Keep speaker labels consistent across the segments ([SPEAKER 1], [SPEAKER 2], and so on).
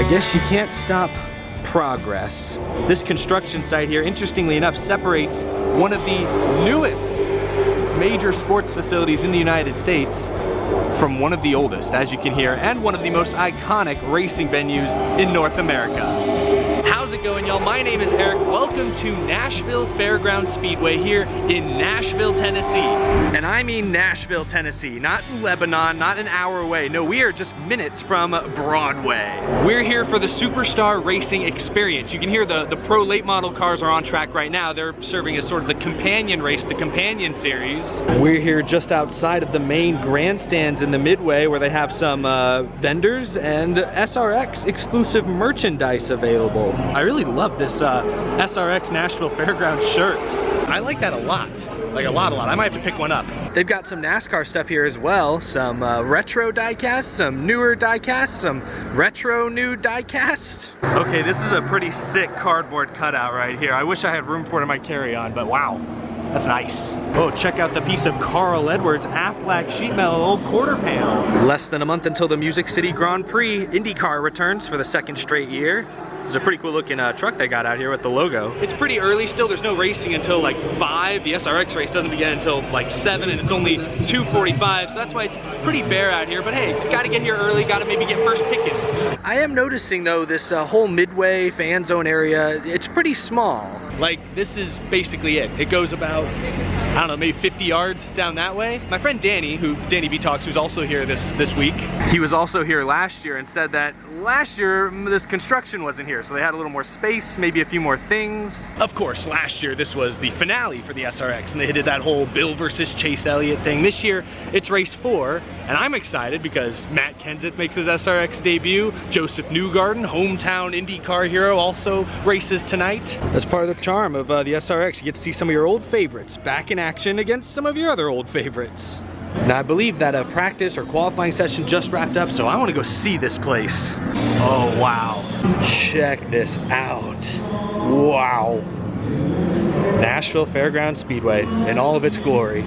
[SPEAKER 1] guess you can't stop progress. This construction site here, interestingly enough, separates one of the newest major sports facilities in the United States from one of the oldest, as you can hear, and one of the most iconic racing venues in North America. How's it going, y'all? My name is Eric. Welcome to Nashville Fairgrounds Speedway here in Nashville, Tennessee. And I mean Nashville, Tennessee, not Lebanon, not an hour away. No, we are just minutes from Broadway. We're here for the Superstar Racing Experience. You can hear the pro late model cars are on track right now. They're serving as sort of the companion race, the companion series. We're here just outside of the main grandstands in the Midway, where they have some vendors and SRX exclusive merchandise available. I really love this SRX Nashville Fairgrounds shirt. I like that a lot. Like a lot. I might have to pick one up. They've got some NASCAR stuff here as well. Some retro diecast, some newer diecast, some retro new diecast. Okay, this is a pretty sick cardboard cutout right here. I wish I had room for it in my carry-on, but wow. That's nice. Oh, check out the piece of Carl Edwards Aflac sheet metal old quarter panel. Less than a month until the Music City Grand Prix IndyCar returns for the second straight year. It's a pretty cool looking truck they got out here with the logo. It's pretty early still. There's no racing until like 5. The SRX race doesn't begin until like 7, and it's only 2:45. So that's why it's pretty bare out here. But hey, gotta get here early. Gotta maybe get first pickings. I am noticing though this whole Midway fan zone area, it's pretty small. Like this is basically it. It goes about, I don't know, maybe 50 yards down that way. My friend Danny, Danny B Talks, who's also here this week, he was also here last year and said that last year this construction wasn't here, so they had a little more space, maybe a few more things. Of course, last year this was the finale for the SRX, and they did that whole Bill versus Chase Elliott thing. This year it's race 4, and I'm excited because Matt Kenseth makes his SRX debut. Joseph Newgarden, hometown IndyCar hero, also races tonight. That's part of the charm of the SRX. You get to see some of your old favorites back in action against some of your other old favorites. Now I believe that a practice or qualifying session just wrapped up, so I want to go see this place. Oh wow, check this out. Wow. Nashville Fairgrounds Speedway in all of its glory.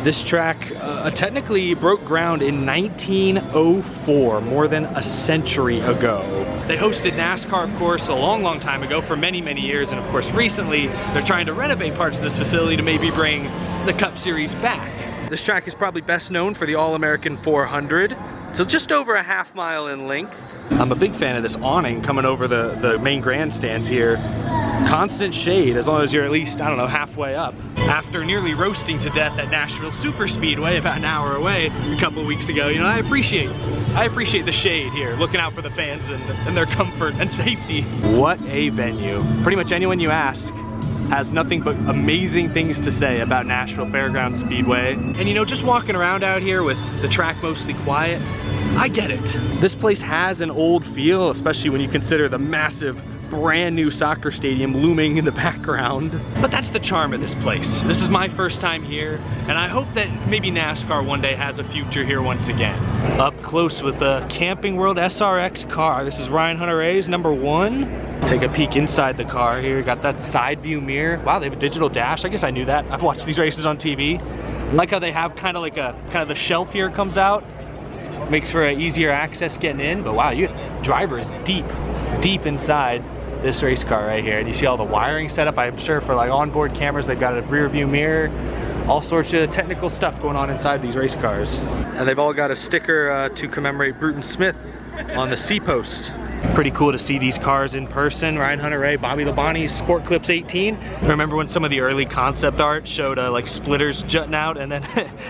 [SPEAKER 1] This track technically broke ground in 1904, more than a century ago. They hosted NASCAR, of course, a long time ago, for many years, and of course recently they're trying to renovate parts of this facility to maybe bring the Cup Series back. This track is probably best known for the All-American 400, so just over a half mile in length. I'm a big fan of this awning coming over the main grandstands here. Constant shade as long as you're at least, I don't know, halfway up. After nearly roasting to death at Nashville Super Speedway about an hour away a couple weeks ago, you know, I appreciate the shade here, looking out for the fans and their comfort and safety. What a venue. Pretty much anyone you ask has nothing but amazing things to say about Nashville Fairgrounds Speedway. And you know, just walking around out here with the track mostly quiet, I get it. This place has an old feel, especially when you consider the massive brand new soccer stadium looming in the background. But that's the charm of this place. This is my first time here, and I hope that maybe NASCAR one day has a future here once again. Up close with the Camping World SRX car. This is Ryan Hunter-Reay's #1. Take a peek inside the car here. Got that side view mirror. Wow, they have a digital dash. I guess I knew that. I've watched these races on TV. I like how they have kind of the shelf here comes out. Makes for an easier access getting in. But wow, driver is deep inside this race car right here. And you see all the wiring set up, I'm sure, for like onboard cameras. They've got a rear view mirror, all sorts of technical stuff going on inside these race cars. And they've all got a sticker to commemorate Bruton Smith on the C-post. Pretty cool to see these cars in person. Ryan Hunter-Reay, Bobby Labonte, Sport Clips 18. Remember when some of the early concept art showed like splitters jutting out, and then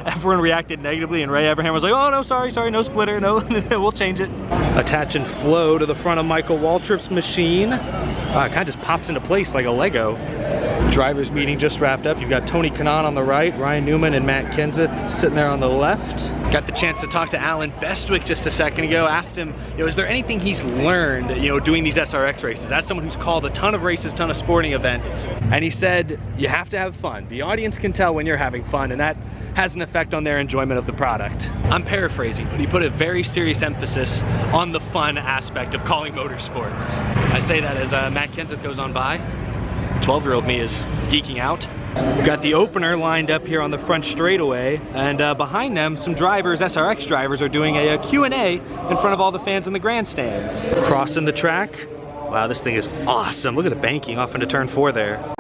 [SPEAKER 1] everyone reacted negatively, and Ray Abraham was like, oh no, sorry, no splitter, no, we'll change it. Attach and flow to the front of Michael Waltrip's machine. It kind of just pops into place like a Lego. Drivers meeting just wrapped up. You've got Tony Kanaan on the right, Ryan Newman and Matt Kenseth sitting there on the left. Got the chance to talk to Alan Bestwick just a second ago. Asked him, you know, is there anything he's learned, you know, doing these SRX races? As someone who's called a ton of races, ton of sporting events. And he said, you have to have fun. The audience can tell when you're having fun, and that has an effect on their enjoyment of the product. I'm paraphrasing, but he put a very serious emphasis on the fun aspect of calling motorsports. I say that as Matt Kenseth goes on by. 12-year-old me is geeking out. We've got the opener lined up here on the front straightaway, and behind them, some drivers, SRX drivers, are doing a Q&A in front of all the fans in the grandstands. Crossing the track. Wow, this thing is awesome. Look at the banking off into turn 4 there.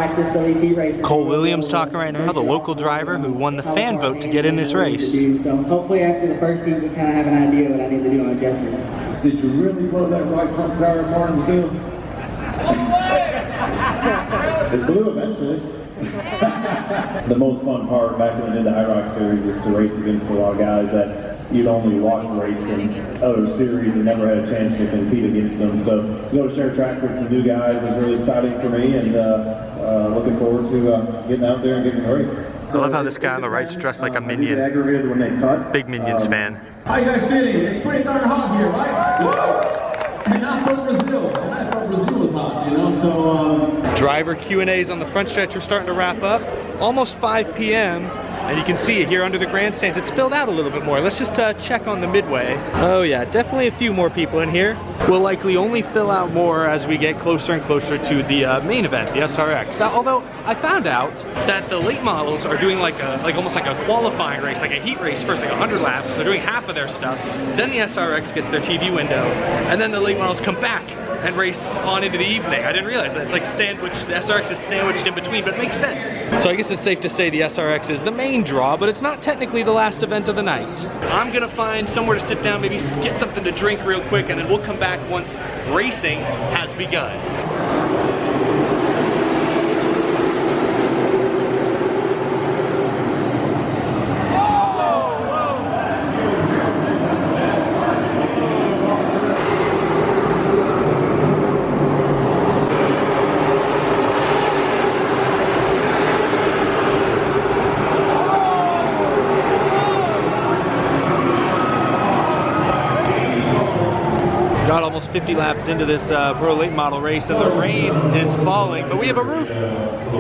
[SPEAKER 1] Cole Williams talking right now, the local driver who won the fan vote to get in this race.
[SPEAKER 2] So hopefully after the first heat, we kind of have an idea what I need to do on adjustments.
[SPEAKER 3] Did you really blow that right front tire apart in the field? It blew eventually. The most fun part back when we did the IROC series is to race against a lot of guys that you'd only watch race in other series and never had a chance to compete against them. So to go to share track with some new guys is really exciting for me, and looking forward to getting out there and getting a race.
[SPEAKER 1] I love how this guy on the right's dressed like a Minion.
[SPEAKER 3] Aggravated when they cut.
[SPEAKER 1] Big Minions fan.
[SPEAKER 3] How you guys feeling? It's pretty darn hot here, right? And not from Brazil. And I thought Brazil was hot, you know, so...
[SPEAKER 1] Driver Q&As on the front stretch are starting to wrap up. Almost 5 p.m. And you can see here under the grandstands, it's filled out a little bit more. Let's just check on the Midway. Oh yeah, definitely a few more people in here. We'll likely only fill out more as we get closer and closer to the main event, the SRX. Although I found out that the late models are doing like almost like a qualifying race, like a heat race first, like 100 laps. They're doing half of their stuff. Then the SRX gets their TV window, and then the late models come back and race on into the evening. I didn't realize that. It's like sandwiched, the SRX is sandwiched in between, but it makes sense. So I guess it's safe to say the SRX is the main draw, but it's not technically the last event of the night. I'm gonna find somewhere to sit down, maybe get something to drink real quick, and then we'll come back once racing has begun. Got almost 50 laps into this pro late model race, and the rain is falling, but we have a roof.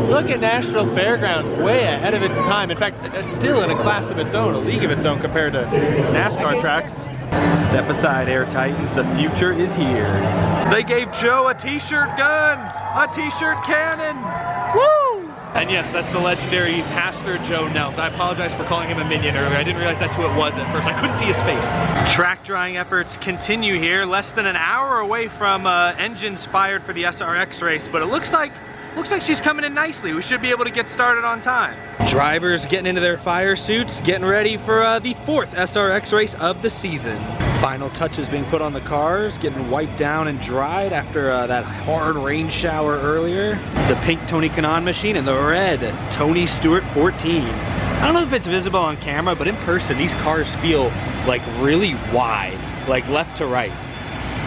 [SPEAKER 1] Look at Nashville Fairgrounds, way ahead of its time. In fact, it's still in a class of its own, a league of its own compared to NASCAR tracks. Step aside, Air Titans, the future is here. They gave Joe a t-shirt gun, a t-shirt cannon. Woo! And yes, that's the legendary Pastor Joe Nels. I apologize for calling him a minion earlier. I didn't realize that's who it was at first. I couldn't see his face. Track drying efforts continue here. Less than an hour away from engines fired for the SRX race, but it looks like she's coming in nicely. We should be able to get started on time. Drivers getting into their fire suits, getting ready for the 4th SRX race of the season. Final touches being put on the cars, getting wiped down and dried after that hard rain shower earlier. The pink Tony Kanaan machine and the red Tony Stewart 14. I don't know if it's visible on camera, but in person, these cars feel like really wide, like left to right.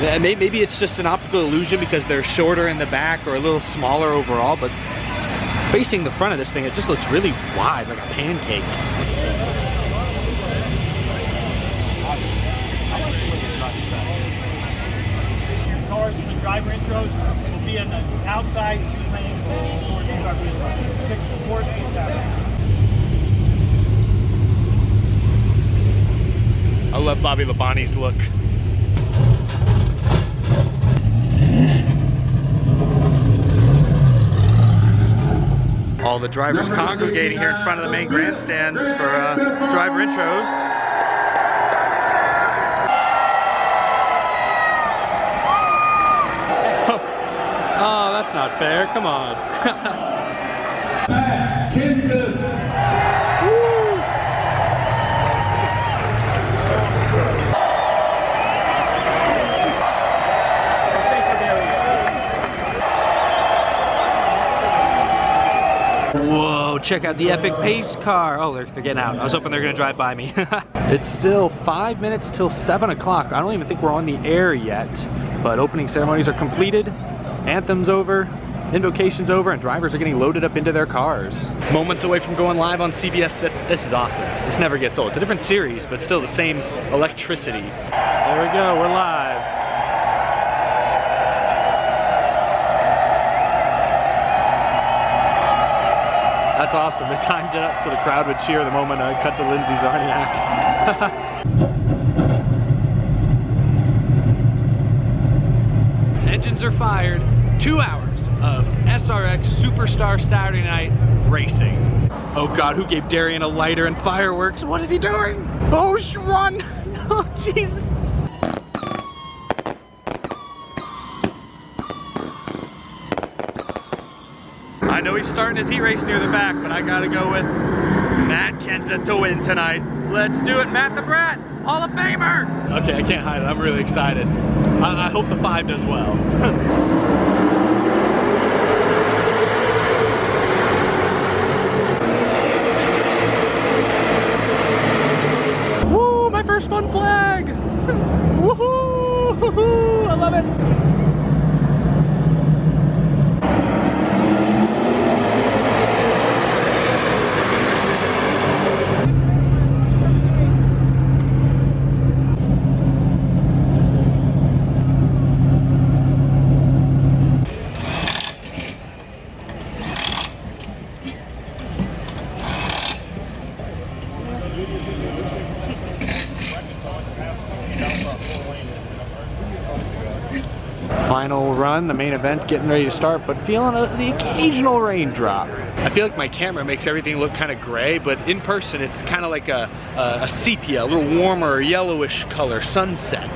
[SPEAKER 1] Maybe it's just an optical illusion because they're shorter in the back or a little smaller overall, but facing the front of this thing, it just looks really wide, like a pancake.
[SPEAKER 4] Your cars in the driver intros will be on the outside 2 lanes for the driver intro. 6 before, 6 after.
[SPEAKER 1] I love Bobby Labonte's look. All the drivers congregating here in front of the main grandstands for driver intros. Oh, that's not fair. Come on.
[SPEAKER 3] Kenseth.
[SPEAKER 1] Whoa, check out the epic pace car. Oh, they're getting out. I was hoping they're gonna drive by me. It's still 5 minutes till 7 o'clock. I don't even think we're on the air yet, but opening ceremonies are completed, anthem's over, invocation's over, and drivers are getting loaded up into their cars. Moments away from going live on CBS. This is awesome. This never gets old. It's a different series, but still the same electricity. There we go, we're live. That's awesome. They timed it up so the crowd would cheer the moment I cut to Lindsay Zarniak. Engines are fired. 2 hours of SRX Superstar Saturday Night Racing. Oh God, who gave Darian a lighter and fireworks? What is he doing? Oh, run! Oh, Jesus. I know he's starting his heat race near the back, but I gotta go with Matt Kenseth to win tonight. Let's do it, Matt the Brat, Hall of Famer! Okay, I can't hide it, I'm really excited. I hope the 5 does well. Woo, my first fun flag! Woohoo! I love it! Final run, the main event getting ready to start, but feeling the occasional raindrop. I feel like my camera makes everything look kind of gray, but in person it's kind of like a sepia, a little warmer, yellowish color, sunset.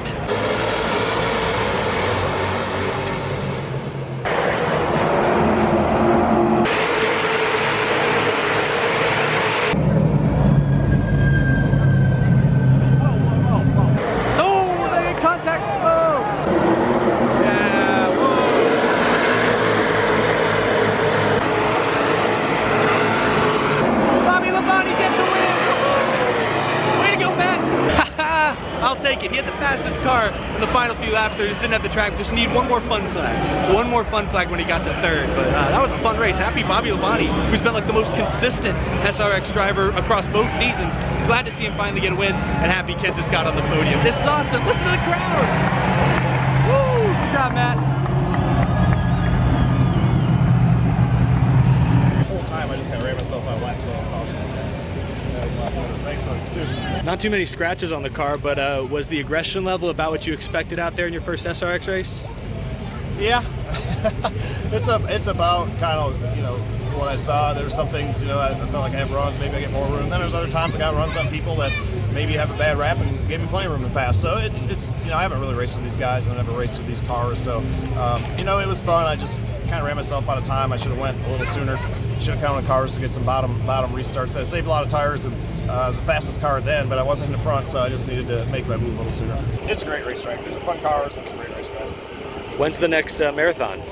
[SPEAKER 1] I'll take it. He had the fastest car in the final few laps there, just didn't have the track. Just need one more fun flag. One more fun flag when he got to 3rd. But that was a fun race. Happy Bobby Labonte, who's been like the most consistent SRX driver across both seasons. Glad to see him finally get a win, and happy Kenseth got on the podium. This is awesome. Listen to the crowd. Woo! Good job, Matt.
[SPEAKER 5] The whole time I just kind of ran myself out of lap, so I was caution. Thanks, man.
[SPEAKER 1] Not too many scratches on the car, but was the aggression level about what you expected out there in your first SRX race?
[SPEAKER 5] Yeah, it's about kind of, you know, what I saw. There's some things, you know, I felt like I have runs, maybe I get more room. Then there's other times I got runs on people that maybe have a bad rap and gave me plenty of room to pass. So it's you know, I haven't really raced with these guys, and I've never raced with these cars. So, you know, it was fun. I just kind of ran myself out of time. I should have went a little sooner. Should have counted cars to get some bottom restarts. I saved a lot of tires, and I was the fastest car then, but I wasn't in the front, so I just needed to make my move a little sooner. It's a great racetrack. These are fun cars, and it's a great racetrack.
[SPEAKER 1] When's the next marathon?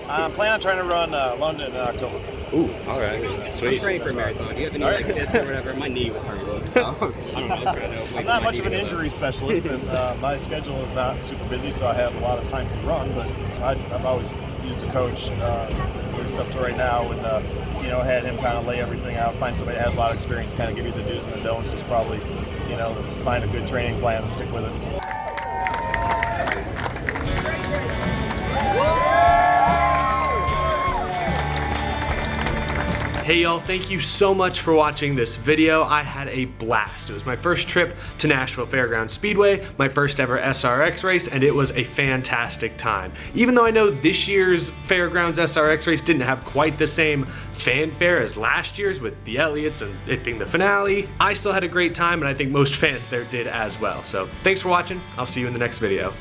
[SPEAKER 5] I'm planning on trying to run London in October.
[SPEAKER 1] Ooh, all right. Sweet.
[SPEAKER 6] I'm training for a marathon. Do you have any like, tips or whatever? My knee was hurting, so I don't know.
[SPEAKER 5] I'm not much of an injury specialist, and my schedule is not super busy, so I have a lot of time to run, but I've always used a coach with stuff to right now, and you know, had him kind of lay everything out, find somebody that has a lot of experience, kind of give you the do's and the don'ts. Is probably, you know, find a good training plan and stick with it.
[SPEAKER 1] Hey y'all, thank you so much for watching this video. I had a blast. It was my first trip to Nashville Fairgrounds Speedway, my first ever SRX race, and it was a fantastic time. Even though I know this year's Fairgrounds SRX race didn't have quite the same fanfare as last year's with the Elliots and it being the finale, I still had a great time, and I think most fans there did as well. So thanks for watching. I'll see you in the next video.